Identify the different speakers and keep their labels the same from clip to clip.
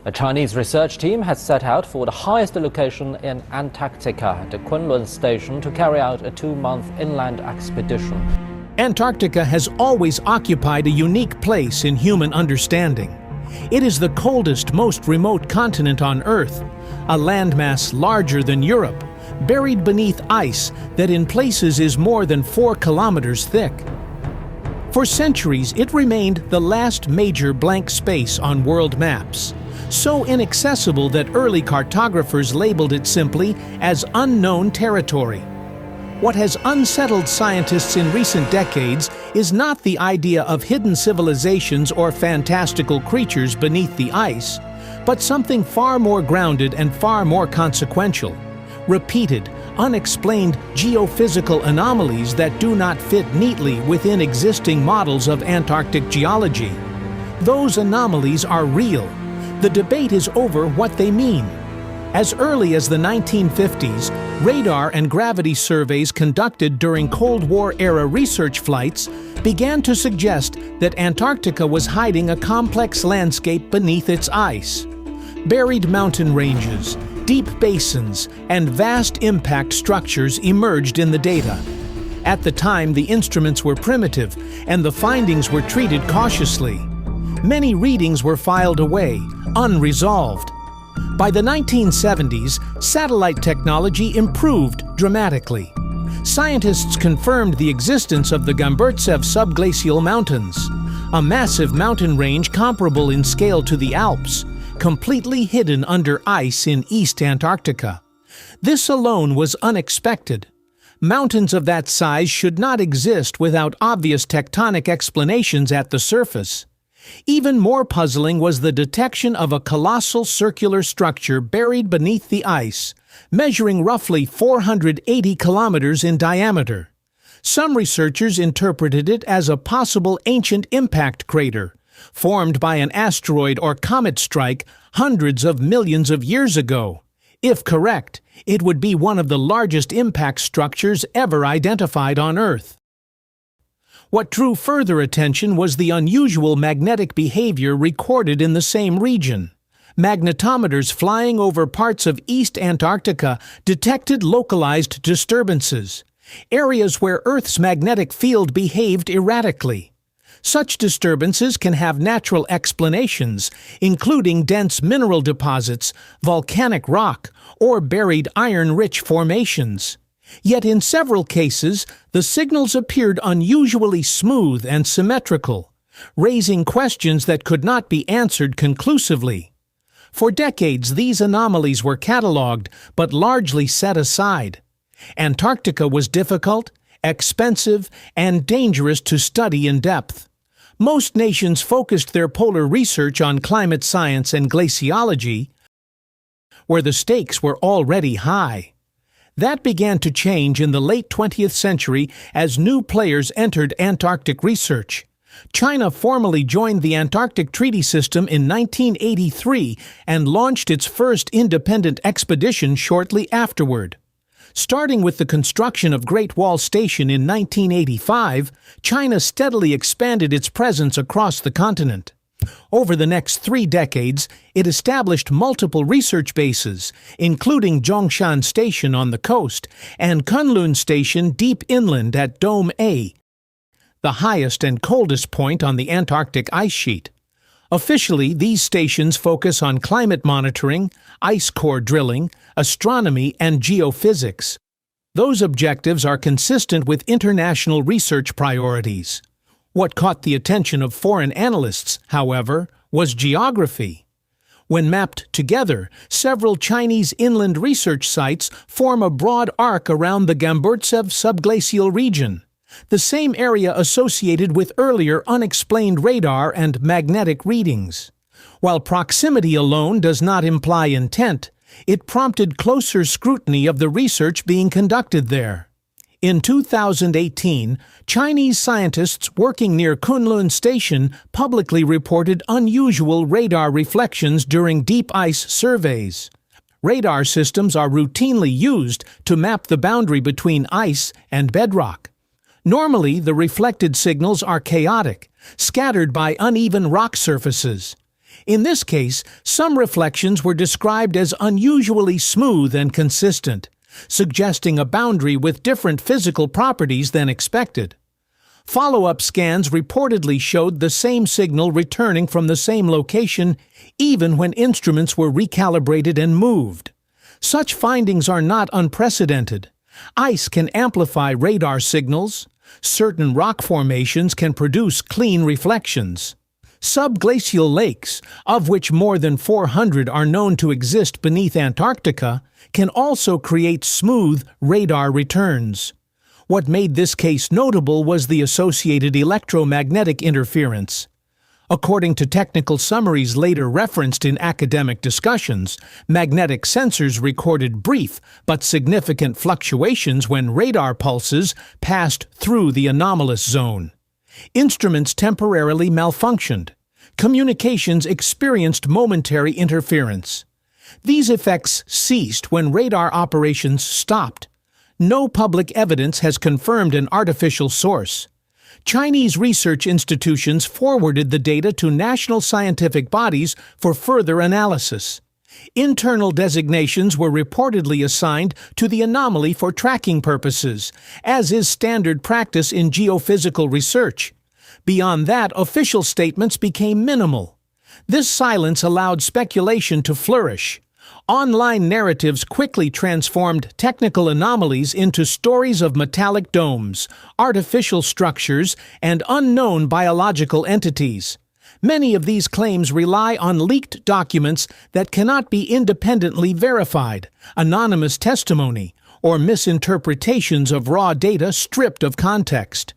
Speaker 1: A Chinese research team has set out for the highest location in Antarctica, the Kunlun station, to carry out a 2-month inland expedition.
Speaker 2: Antarctica has always occupied a unique place in human understanding. It is the coldest, most remote continent on Earth, a landmass larger than Europe, buried beneath ice that in places is more than 4 kilometers thick. For centuries, it remained the last major blank space on world maps, so inaccessible that early cartographers labeled it simply as unknown territory. What has unsettled scientists in recent decades is not the idea of hidden civilizations or fantastical creatures beneath the ice, but something far more grounded and far more consequential: repeated, unexplained geophysical anomalies that do not fit neatly within existing models of Antarctic geology. Those anomalies are real. The debate is over what they mean. As early as the 1950s, radar and gravity surveys conducted during Cold War-era research flights began to suggest that Antarctica was hiding a complex landscape beneath its ice. Buried mountain ranges, deep basins, and vast impact structures emerged in the data. At the time, the instruments were primitive, and the findings were treated cautiously. Many readings were filed away, unresolved. By the 1970s, satellite technology improved dramatically. Scientists confirmed the existence of the Gamburtsev Subglacial Mountains, a massive mountain range comparable in scale to the Alps, completely hidden under ice in East Antarctica. This alone was unexpected. Mountains of that size should not exist without obvious tectonic explanations at the surface. Even more puzzling was the detection of a colossal circular structure buried beneath the ice, measuring roughly 480 kilometers in diameter. Some researchers interpreted it as a possible ancient impact crater, formed by an asteroid or comet strike hundreds of millions of years ago. If correct, it would be one of the largest impact structures ever identified on Earth. What drew further attention was the unusual magnetic behavior recorded in the same region. Magnetometers flying over parts of East Antarctica detected localized disturbances, areas where Earth's magnetic field behaved erratically. Such disturbances can have natural explanations, including dense mineral deposits, volcanic rock, or buried iron-rich formations. Yet in several cases, the signals appeared unusually smooth and symmetrical, raising questions that could not be answered conclusively. For decades, these anomalies were catalogued, but largely set aside. Antarctica was difficult, expensive, and dangerous to study in depth. Most nations focused their polar research on climate science and glaciology, where the stakes were already high. That began to change in the late 20th century as new players entered Antarctic research. China formally joined the Antarctic Treaty System in 1983 and launched its first independent expedition shortly afterward. Starting with the construction of Great Wall Station in 1985, China steadily expanded its presence across the continent. Over the next 3 decades, it established multiple research bases, including Zhongshan Station on the coast and Kunlun Station deep inland at Dome A, the highest and coldest point on the Antarctic ice sheet. Officially, these stations focus on climate monitoring, ice core drilling, astronomy, and geophysics. Those objectives are consistent with international research priorities. What caught the attention of foreign analysts, however, was geography. When mapped together, several Chinese inland research sites form a broad arc around the Gamburtsev Subglacial region, the same area associated with earlier unexplained radar and magnetic readings. While proximity alone does not imply intent, it prompted closer scrutiny of the research being conducted there. In 2018, Chinese scientists working near Kunlun Station publicly reported unusual radar reflections during deep ice surveys. Radar systems are routinely used to map the boundary between ice and bedrock. Normally, the reflected signals are chaotic, scattered by uneven rock surfaces. In this case, some reflections were described as unusually smooth and consistent, suggesting a boundary with different physical properties than expected. Follow-up scans reportedly showed the same signal returning from the same location even when instruments were recalibrated and moved. Such findings are not unprecedented. Ice can amplify radar signals. Certain rock formations can produce clean reflections. Subglacial lakes, of which more than 400 are known to exist beneath Antarctica, can also create smooth radar returns. What made this case notable was the associated electromagnetic interference. According to technical summaries later referenced in academic discussions, magnetic sensors recorded brief but significant fluctuations when radar pulses passed through the anomalous zone. Instruments temporarily malfunctioned. Communications experienced momentary interference. These effects ceased when radar operations stopped. No public evidence has confirmed an artificial source. Chinese research institutions forwarded the data to national scientific bodies for further analysis. Internal designations were reportedly assigned to the anomaly for tracking purposes, as is standard practice in geophysical research. Beyond that, official statements became minimal. This silence allowed speculation to flourish. Online narratives quickly transformed technical anomalies into stories of metallic domes, artificial structures, and unknown biological entities. Many of these claims rely on leaked documents that cannot be independently verified, anonymous testimony, or misinterpretations of raw data stripped of context.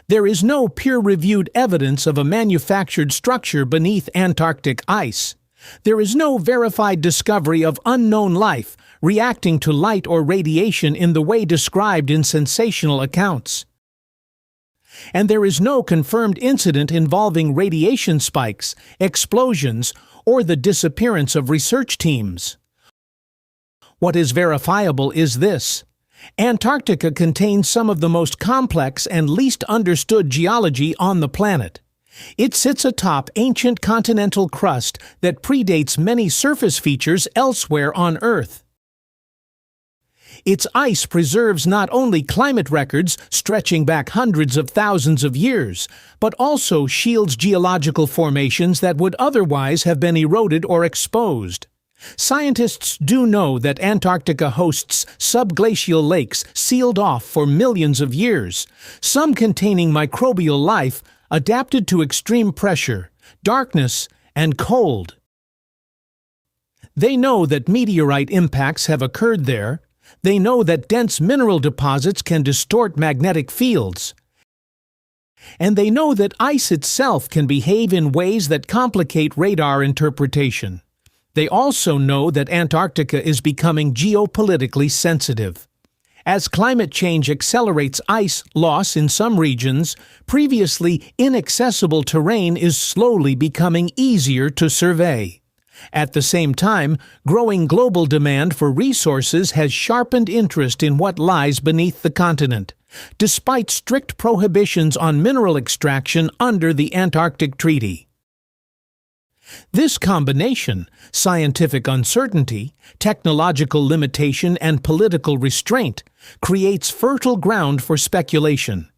Speaker 2: There is no peer-reviewed evidence of a manufactured structure beneath Antarctic ice. There is no verified discovery of unknown life reacting to light or radiation in the way described in sensational accounts. And there is no confirmed incident involving radiation spikes, explosions, or the disappearance of research teams. What is verifiable is this: Antarctica contains some of the most complex and least understood geology on the planet. It sits atop ancient continental crust that predates many surface features elsewhere on Earth. Its ice preserves not only climate records stretching back hundreds of thousands of years, but also shields geological formations that would otherwise have been eroded or exposed. Scientists do know that Antarctica hosts subglacial lakes sealed off for millions of years, some containing microbial life adapted to extreme pressure, darkness, and cold. They know that meteorite impacts have occurred there. They know that dense mineral deposits can distort magnetic fields. And they know that ice itself can behave in ways that complicate radar interpretation. They also know that Antarctica is becoming geopolitically sensitive. As climate change accelerates ice loss in some regions, previously inaccessible terrain is slowly becoming easier to survey. At the same time, growing global demand for resources has sharpened interest in what lies beneath the continent, despite strict prohibitions on mineral extraction under the Antarctic Treaty. This combination, scientific uncertainty, technological limitation, and political restraint, creates fertile ground for speculation.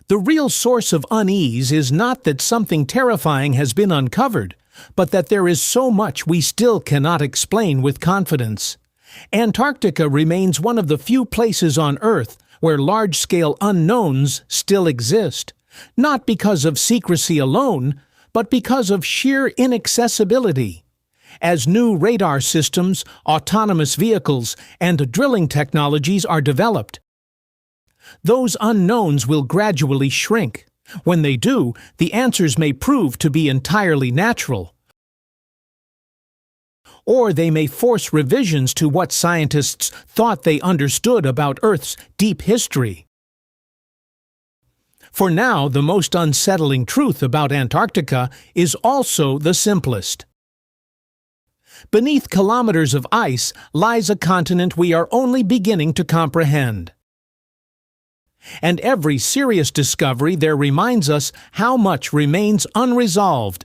Speaker 2: The real source of unease is not that something terrifying has been uncovered, but that there is so much we still cannot explain with confidence. Antarctica remains one of the few places on Earth where large-scale unknowns still exist, not because of secrecy alone, but because of sheer inaccessibility. As new radar systems, autonomous vehicles, and drilling technologies are developed, those unknowns will gradually shrink. When they do, the answers may prove to be entirely natural, or they may force revisions to what scientists thought they understood about Earth's deep history. For now, the most unsettling truth about Antarctica is also the simplest. Beneath kilometers of ice lies a continent we are only beginning to comprehend. And every serious discovery there reminds us how much remains unresolved